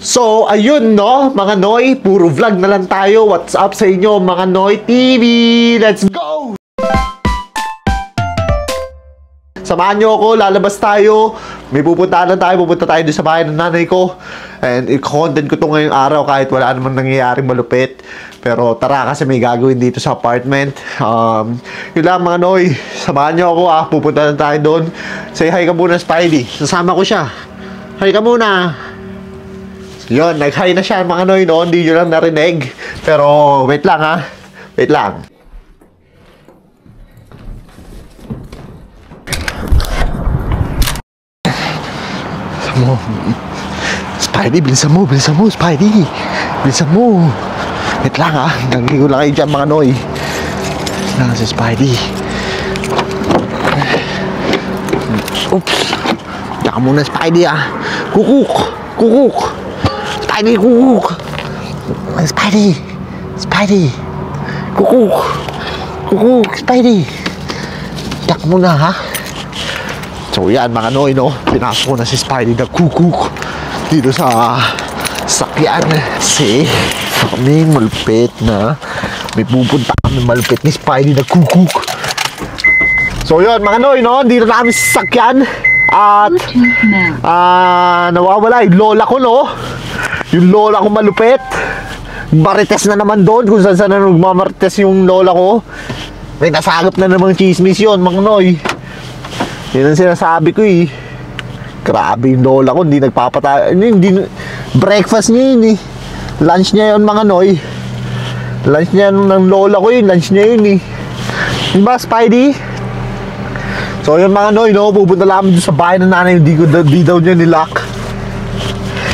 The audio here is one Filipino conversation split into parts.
So, ayun no, mga Noy, puro vlog na lang tayo. What's up sa inyo, mga Noy TV? Let's go! Samahan nyo ako, lalabas tayo. May pupunta tayo doon sa bahay ng nanay ko. And i-content ko to ngayong araw kahit wala namang nangyayaring malupit. Pero tara kasi may gagawin dito sa apartment. Yun lang mga Noy, samahan nyo ako pupunta tayo doon. Say hi ka muna, Spidey. Sasama ko siya. Hi ka muna. Yun, nag-hi na siya mga Noy, no? Hindi nyo lang narinig. Pero, wait lang ha. Wait lang. Spidey, bilisan mo, Spidey. Bilisan mo. Wait lang ha. Nagiging ko lang kayo dyan mga Noy. Lang si Spidey. Oops. Tsaka muna Spidey ha. Kukuk. Spidey, kukuk. Spidey. Kukuk. Spidey. Tsaka muna ha. So yan mga Noy, no? Pinasok ko na si Spidey na kukuk dito sa sakyan. Kasi kami malupit na may pupunta kami malupit ni Spidey na kukuk. So yun mga Noy, no? Dito na kami sa sakyan. At nawawala yung lola ko, no? Yung lola ko malupit. Marites na naman doon kung saan na nagmamarites yung lola ko. May nasagap na namang chismis yun mga Noy. Yun ang sinasabi ko eh. Grabe yung lola ko, hindi nagpapatay. Breakfast niya yun eh. Lunch niya yun mga Noy. Lunch niya ng lola ko yun. Lunch niya yun eh. Diba Spidey? So yun mga Noy, no? Pupunta namin dun sa bahay ng nanay. Di daw niya nilock.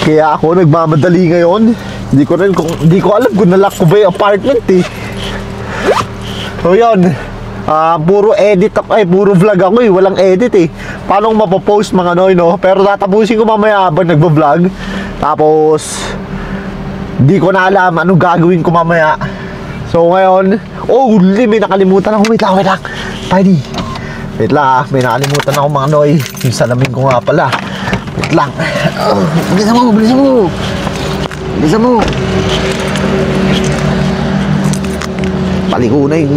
Kaya ako nagmamadali ngayon. Hindi ko alam kung nalock ko ba yung apartment eh. So yun. Puro edit ako, puro vlog ako eh, walang edit eh. Paano ko mapopost mga Noy, no? Pero tatapusin ko mamaya habang nagbablog. Tapos di ko na alam anong gagawin ko mamaya. So ngayon, may nakalimutan ako. Wait lang Spidey. Wait lang may nakalimutan ako mga Noy. Yung salamin ko nga pala. Wait lang. Bilisan mo. Paliko na yung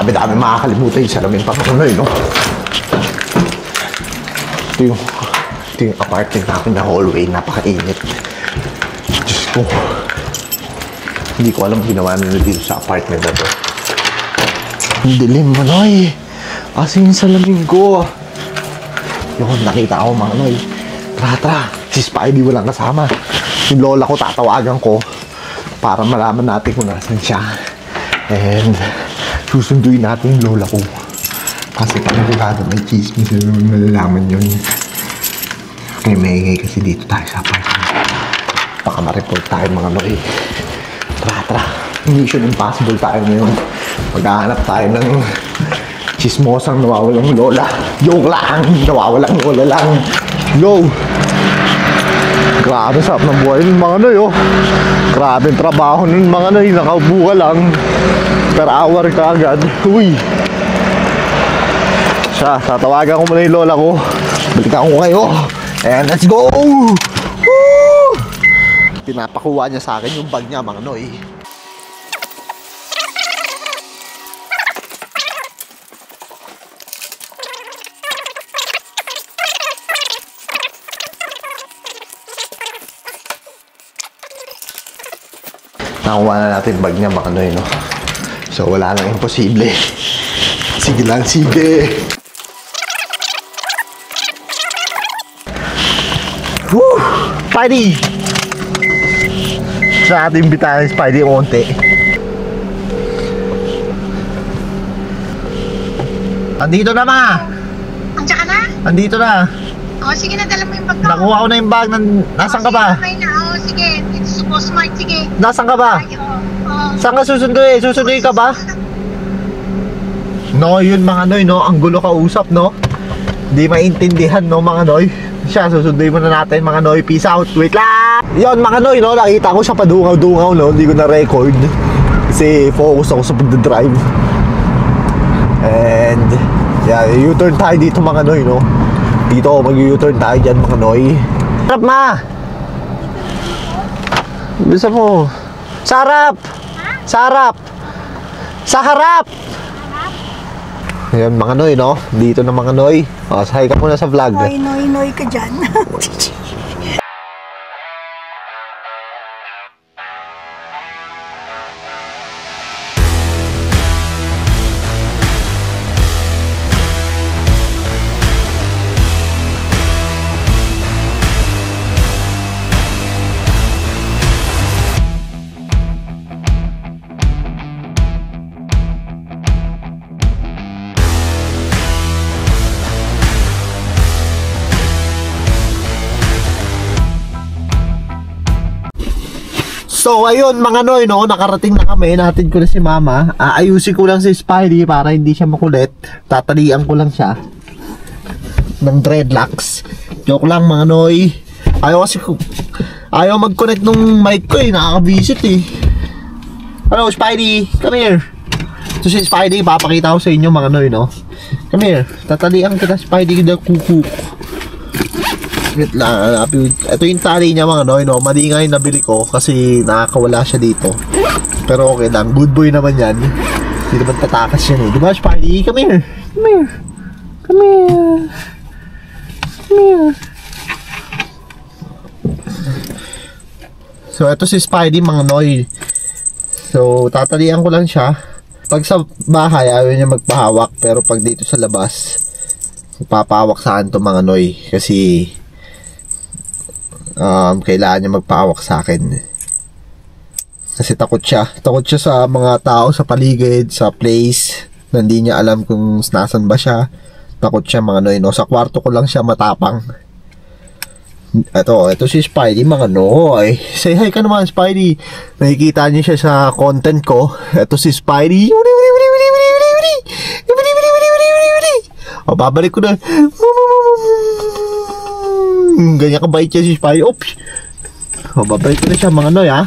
dami makakalimutan yung salamin pa mga Noy, no? Ito yung apartment namin na hallway. Napakainit. Diyos ko. Hindi ko alam ginawa nila dito sa apartment na to. Ang dilim mga Noy. Kasi yung salamin ko. Yun, nakita ako mga Noy. Tara. Si Spidey walang kasama. Yung lola ko tatawagan ko para malaman natin kung nasan siya. And susunduin natin yung lola ko. Kasi panigurado may chismis na naman malalaman yun. Kaya maingay kasi dito tayo sa apartment. Baka ma-report tayo mga Noy. Tara. Mission impossible tayo ngayon. Maghahanap tayo ng chismosang nawawalang lola. Joke lang! Nawawalang lola lang. Go! Grabe sarap ng buhay ng mga Noy, oh. Grabe yung trabaho ng mga Noy. Nakaupo ka lang. Per hour ka agad. Uy! Siya, tatawagan ko muna yung lola ko. Balikan ko kayo. And let's go! Woo! Pinapakuha niya sa akin yung bag niya mga Noy. Nakuha na natin bag niya mga Noy, no? So wala nang imposible. Sige lang, sige. Woo! Spidey! Sa ating bitahan Spidey onte. Andito na ma! Andiyan ka na? Andito na. Sige na, dala mo yung bag ko. Nakuha ko na yung bag. Nasaan ka ba? Okay na, sige. It's so smart, sige. Nasaan ka ba? Saan ka susunduin? Susunduin ka ba? No, yun mga Noy, no? Ang gulo kausap, no? Di maintindihan, no mga Noy? Siya, susunduin muna natin mga Noy. Peace out. Wait lang! Yun mga Noy, no? Nakita ko siya padungaw-dungaw, no? Hindi ko na-record kasi focus ako sa pagdadrive. And Yan, U-turn tayo dito mga noy, no? Dito, mag-U-turn tayo dyan mga noy. Sarap, ma! Bisa mo. Sarap! Sarap! Sa harap! Ayan mga noy, no? Dito na mga noy. O, sahay ka muna sa vlog. Ay, noy ka dyan. So ayun mga noy, no, nakarating na kami. Natin ko na si mama. Ayusin ko lang si Spidey para hindi siya makulit. Tatalian ko lang siya ng dreadlocks. Joke lang mga noy. Ayaw mag-connect nung mic ko eh. Nakaka-visit eh. Hello Spidey, come here. Ito si Spidey, papakita ko sa inyo mga noy, no. Come here, tatalian kita Spidey the kuku. Wait lang, ito yung tali niya mga noy, no? Mali nga yung nabili ko kasi nakakawala siya dito. Pero okay lang, good boy naman yan. Hindi naman tatakas yan eh. Diba Spidey? Come here. Come here. Come here. Come here. So ito si Spidey mga noy. So tatalian ko lang siya. Pag sa bahay ayaw niya magpahawak, pero pag dito sa labas papahawak saan to mga noy. Kasi kailangan niya magpahawak sa akin kasi takot siya sa mga tao sa paligid, sa place na hindi niya alam kung nasan ba siya. Takot siya mga noy, no? Sa kwarto ko lang siya matapang. Ito si Spidey mga noy. Say hi ka naman Spidey. Nakikita niyo siya sa content ko. Ito si Spidey. O babalik ko na. Ganyan kabait siya si Spidey. Oops. O, babalik ko na siya mga noy, ha.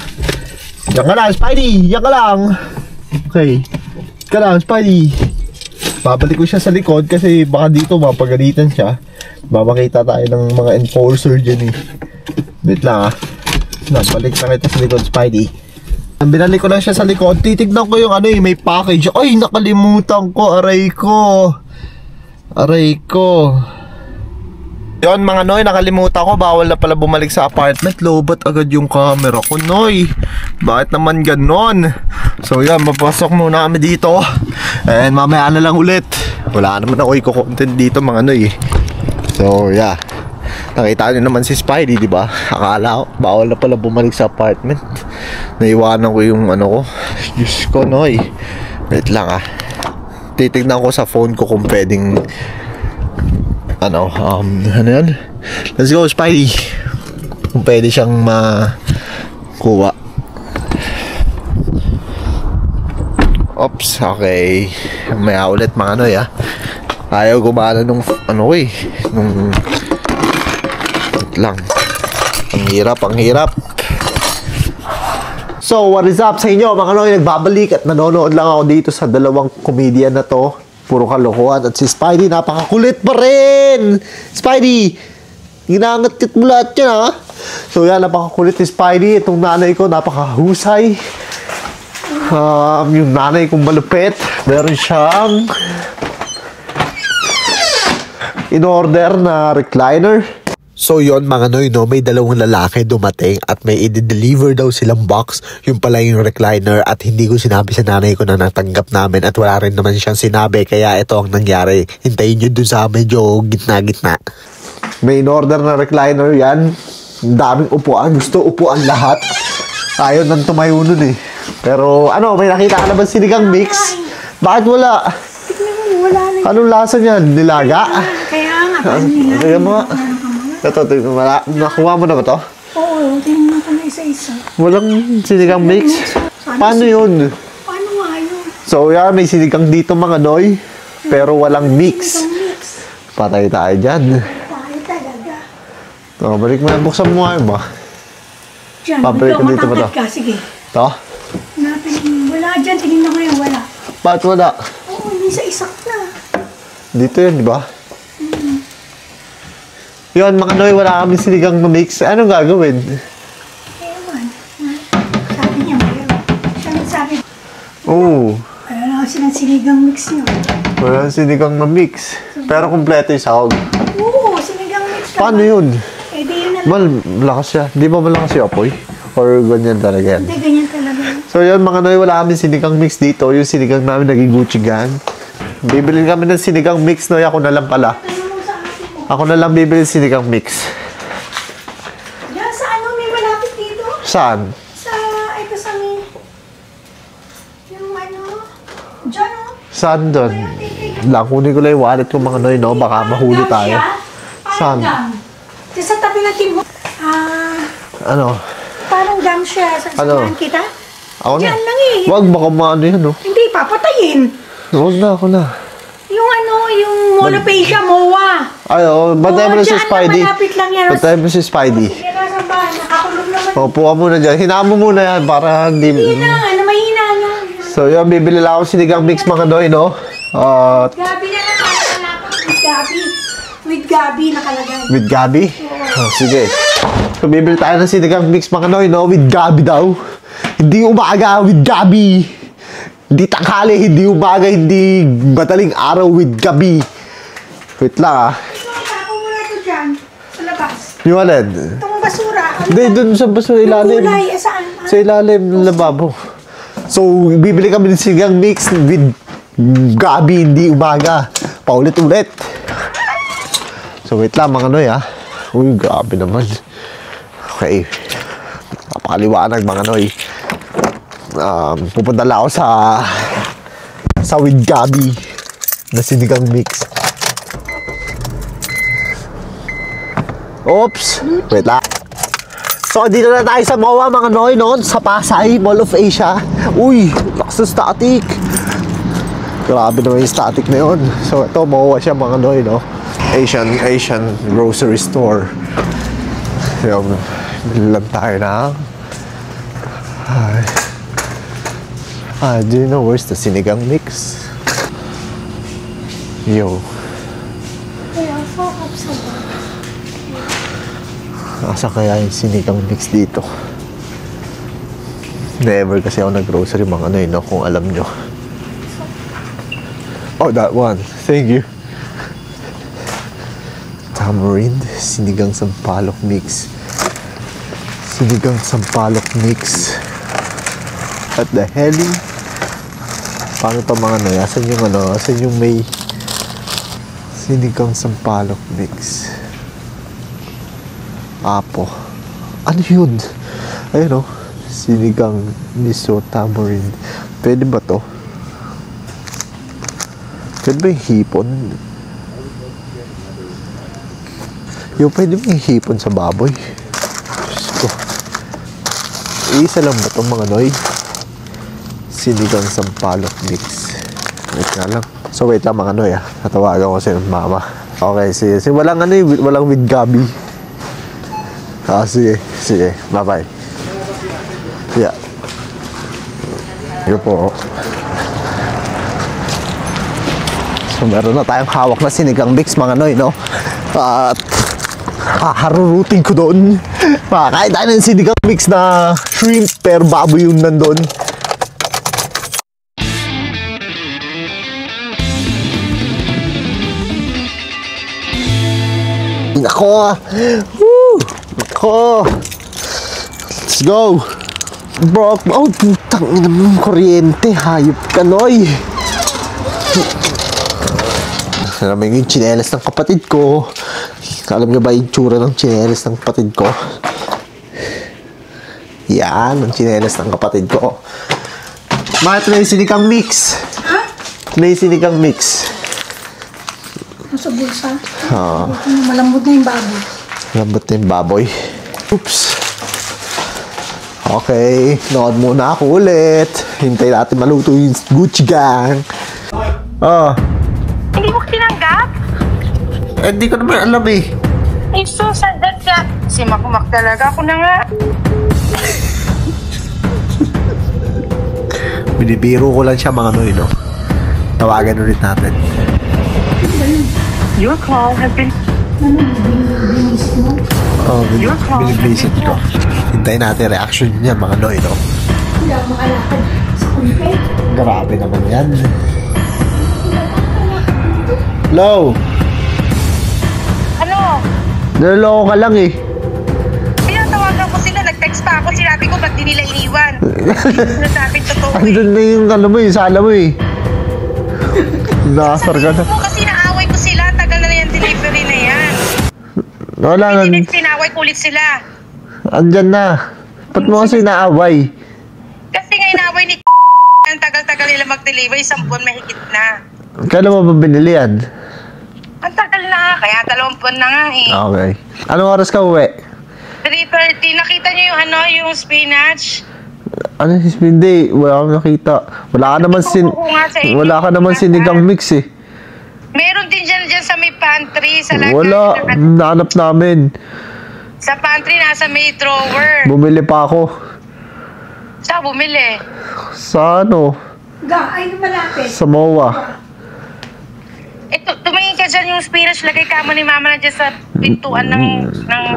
Diyan ka lang, Spidey. Diyan ka lang. Okay. Diyan ka lang, Spidey. Babalik ko siya sa likod kasi baka dito mapagalitan siya. Mamakita tayo ng mga enforcer dyan eh. Wait lang, ha. Balik na kita sa likod, Spidey. Binalik ko lang siya sa likod. Titignan ko yung ano eh, may package. Ay, nakalimutan ko. Aray ko. Yon mga noy, nakalimutan ko, bawal na pala bumalik sa apartment. Lobat agad yung camera ko, noy. Bakit naman ganon? So yan, mapasok muna kami dito. And mamaya na lang ulit. Wala naman ako i-content dito mga noy. So yeah, nakita nyo naman si Spidey, di ba? Akala ko, bawal na pala bumalik sa apartment. Naiwanan ko yung ano ko. Diyos ko, noy. Wait lang ah. Titignan ko sa phone ko kung pwedeng ano yan? Let's go Spidey. Kung pwede siyang makuha. Oops, okay. Maya ulit mga noy ah. Ayaw gumana nung ano eh, nung lang. Ang hirap. So what is up sa inyo mga noy? Nagbabalik at nanonood lang ako dito sa dalawang comedian na to. Puro kalokohan. At si Spidey, napakakulit pa rin! Spidey! Ginangat-kit mo lahat yan, ha? So yan, napakakulit ni Spidey. Itong nanay ko, napakahusay. Yung nanay kong malupit. Meron siyang in-order na recliner. So yon mga noy, no, may dalawang lalaki dumating at may i-deliver daw silang box. Yung pala yung recliner at hindi ko sinabi sa nanay ko na natanggap namin at wala rin naman siyang sinabi. Kaya ito ang nangyari. Hintayin nyo dun sa medyo gitna-gitna. May in-order na recliner yan. Daming upuan. Gusto upuan lahat. Ayaw nang tumayo nun eh. Pero ano, may nakita ka naman sinigang mix? Bakit wala? Wala na. Anong lasa niyan? Nilaga? Kaya nga. Kaya mo nga. Ito, nakuha mo na ba to? Oo, tingnan ko na isa-isa. Walang sinigang mix? Paano yun? Paano nga yun? So yan, may sinigang dito mga noy. Pero walang mix. Patay tayo dyan. Tayo talaga. So, balik mo na. Buksan mo nga yun ba? Diyan, Pabalik ko dito ba to? ka, sige. Ito? Wala dyan, tingnan ko yung wala. Bakit wala? Oo, may isa-isa na. Dito yun, di ba? Yun, mga Noy, wala kami sinigang na mix. Anong gagawin? Ewan. Sabi niya, mayroon. Siya nagsabi, Oo. wala na kasi ng sinigang mix niyo. Wala sinigang na mix. Pero kumpleto yung sahog. Oo, sinigang mix lang. Paano yun? Eh, di yun na. Malakas siya. Di ba malakas yung apoy? Or ganyan talaga yan? Hindi, ganyan talaga. So yun, mga Noy, wala kami sinigang mix dito. Yung sinigang namin naging Gucci Gang. Bibili kami ng sinigang mix, Noy. Ako na lang pala. Ano mo sa atin mo? Ako na lang bibili ng sinigang mix. Diyan sa ano, may malapit dito? Saan? Sa, ito sa may, yung ano, diyan o. Saan doon? Lang, kunin ko lang yung wallet ko, mga Noy, no? Baka mahuli tayo. Saan? Parang gum. Diyan sa tabi ng timbo. Ano? Parang gum siya. Ano? Sasamahan kita? Ako na. Diyan lang eh. Wag, baka maano yan, no? Hindi, papatayin. Wag na, ako na. Yung ano, yung monopacia, MOA. Ay, oh, bantay mo na si dyan lang, Spidey. malapit lang yan. Bantay mo si Spidey. Sige, nasa bahay. Nakakulog naman. Opo ka muna dyan. Hinaan mo muna yan para hindi... Hindi na, ano, mahina na. So, yun, bibili lang ako sinigang mix, mga Noy, no? Gabi na lang, with Gabi. With Gabi nakalagay. With Gabi? Oh, sige. So, bibili tayo ng sinigang mix, mga Noy, no? With Gabi daw. Hindi umaga, with Gabi. Hindi tanghali, hindi umaga, hindi madaling araw with Gabi. Wait lang, ah. Tapos mo na ito dyan, sa labas. Yung alin? Itong basura. Ano Hindi, dun sa baso ilalim. kulay, saan? Sa ilalim ng lababo. So, bibili kami ng sinigang mix with Gabi, hindi umaga. Paulit-ulit. So, wait lang, mga Noy, ah. Uy, grabe naman. Okay. Napakaliwanag, mga Noy. Pupunta lang ako sa with Gabi na sinigang mix. Oops! Wait lang. So, dito na tayo sa MOA, mga Noy, noon sa Pasay, Mall of Asia. Uy, lakas ng static. Grabe naman yung static na yun. So, ito, MOA siya, mga Noy, no? Asian grocery store. Yung, bilang tayo na. Do you know where's the sinigang mix? Yo. Kaya, focus sa ba? Asa kaya yung sinigang mix dito? Never kasi ako nag-grocery, mga Noy, no? Kung alam nyo. Oh, that one. Thank you. Tamarind, sinigang sampalok mix. Sinigang sampalok mix. What the hell? Paano to, mga Noy? Asan yung ano? Asan yung may sinigang sampalok mix? Apo. Ano yun? Ayun, oh. Sinigang miso tamarind. Pwede ba to? Pwede ba yung hipon? Pwede ba yung hipon sa baboy? Diyos ko. Isa lang ba itong mga Noy? Sinigang sampalok mix. Wait nga lang. So wait lang, mga Noy, ah. Natawagan ko si mama. Okay, sige. Walang ano eh, walang with Gabi. Sige. Sige. Bye-bye. Yeah. Yun po. So meron na tayong hawak na sinigang mix, mga Noy, no? At harurutin ko doon. Makakain tayo ng sinigang mix na shrimp pero baboy yung nandun. Nako! Woo! Nako! Let's go! Bro, oh, putang ina mo, kuryente, hayop ka, Noy! Alam mo yung tsinelas ng kapatid ko. Alam niyo ba yung tsura ng tsinelas ng kapatid ko? Yan, ang tsinelas ng kapatid ko. Bakit may sinigang mix? Ha? May sinigang mix. Nasa bulsa? Oo. Malambot na yung baboy. Lambot na yung baboy. Oops. Okay, nood muna ako ulit. Hintay natin maluto yung Gucci Gang. Hindi mo tinanggap? Hindi ko naman alam eh. Ay, susandat ka. Si Makumak talaga. Ako na nga. Binibiro ko lang siya, mga Noy, no? Tawagan ulit natin. Dali Your call has been... Oh, binibisit ko. Hintayin natin reaction niya mga Noy, no? Wala akong makalakad sa kumpay. Grabe naman yan. Hello? Ano? Naloko ka lang eh. Pinatawagan ko sila, nag-text pa ako, sinabi ko ba't di nila iniwan? Sinasabing totoo eh. Andun na yung ano mo yung sala mo eh. Nakasar ka na. Sabi ko kasi naaway ko sila, tagal na yung delivery na yan. Wala na. Hindi sinaway ko ulit sila. Andyan na. Ba't mo kasi naaway? Kasi nga inaaway ni ang tagal-tagal nila mag-deliver, 1 buwan mahigit na. Kailan mo ba binili yan? Ang tagal na nga, kaya 2 buwan na nga eh. Okay. Anong oras ka uwi? 3:30, nakita niyo yung ano, yung spinach? Ano hindi, wala akong nakita. Wala ka naman sinigang mix eh. Meron din dyan sa may pantry, sa lagay. Wala, nahanap namin. Sa pantry, nasa may drawer. Bumili pa ako. Saan bumili? Sa ano? Ay, malapit. Sa MOA. Tumingin ka dyan yung spinach, lagay ka mo ni mama na dyan sa pintuan ng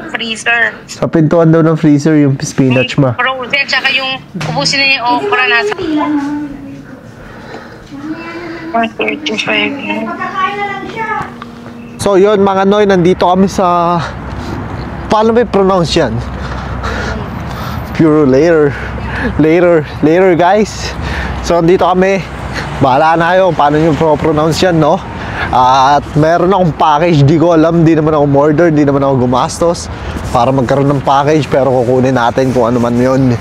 freezer. Sa pintuan daw ng freezer yung spinach ma. Frozen, tsaka yung ubusin na yung okra nasa... 135. Pagkakain na lang siya. So yun mga Noy, nandito kami sa... Paano ba i-pronounce yan? Puro later guys. So nandito kami. Bahala na kayo paano nyo pro-pronounce yan, no? At meron akong package, di ko alam, di naman ako order, di naman ako gumastos para magkaroon ng package, pero kukunin natin kung ano man yun.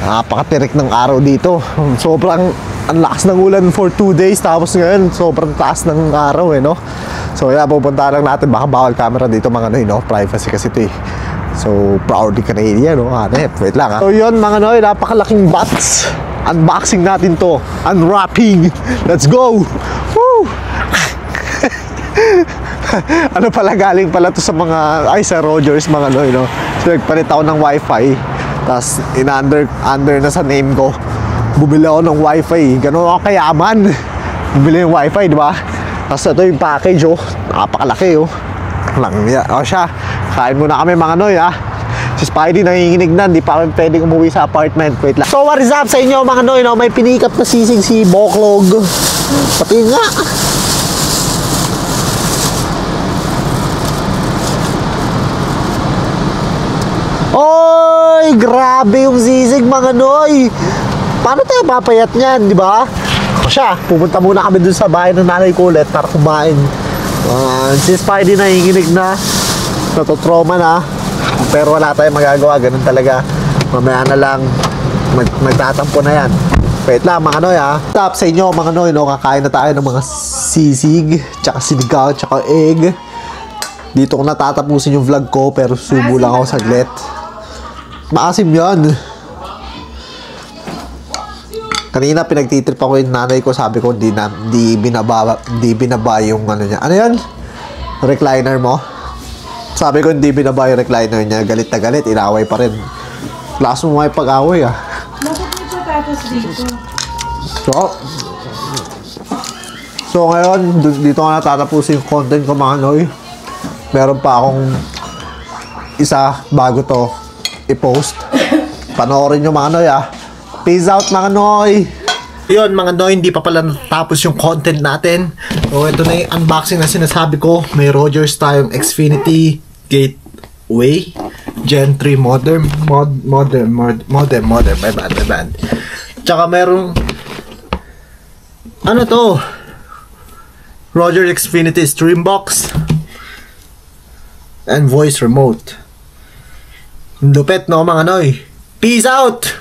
Napakatirik ng araw dito. Sobrang ang lakas ng ulan for 2 days, tapos ngayon sobrang taas ng araw eh, no? So yeah, pupunta lang natin, baka bawal camera dito mga Noy, no? Privacy kasi ito eh. So proudly Canadian, no? Wait lang ha. So yun mga Noy, napakalaking box. Unboxing natin to, unwrapping. Let's go! Woo! Ano pala, galing pala to sa mga, sa Rogers mga Noy, no? So nagpalit ako ng wifi, tapos under na sa name ko. Bumili ako ng wifi, ganun ako kayaman. Bumili yung wifi, di ba? Tapos ito yung package, oh. Napakalaki, oh. O siya, kain muna kami mga Noy, ha. Si Spidey nanginginig na, hindi pa kami pwedeng umuwi sa apartment. Wait lang. So what is up sa inyo mga Noy, no? May pinikap na sisig si Boklog. Pati nga. Oy, grabe yung sisig mga Noy. Paano tayo papayat niyan, di ba? O siya, pupunta muna kami dun sa bahay ng nanay ko ulit para kumain. Si Spidey nanginginig na, natotrauma na, pero wala tayong magagawa, ganun talaga. Mamaya na lang, magtatampo na yan. Wait lang mga Noy, ha. Stop sa inyo mga Noy, no? Kakain na tayo ng mga sisig, tsaka sinigang, tsaka egg. Dito ko natatapusin yung vlog ko, pero subo lang ako saglit. Maasim yan. Kanina pinagtitrip ako yung nanay ko, sabi ko di binaba yung ano niya. Ano yan? Recliner mo? Sabi ko hindi binaba yung recliner niya. Galit na galit, inaway pa rin. Lakas mo may pag-away ah. Bakit may patatas dito? So ngayon, dito ko natatapusin yung content ko mga Noy. Meron pa akong isa bago to i-post. Panoorin nyo mga Noy ah. Peace out mga Noy! Yun mga Noy, hindi pa pala natapos yung content natin. So ito na yung unboxing na sinasabi ko. May Rogers tayong Xfinity Gateway Gen 3 modem. My bad. Tsaka merong ano to? Rogers Xfinity Stream Box and voice remote. Lupet no mga Noy. Peace out!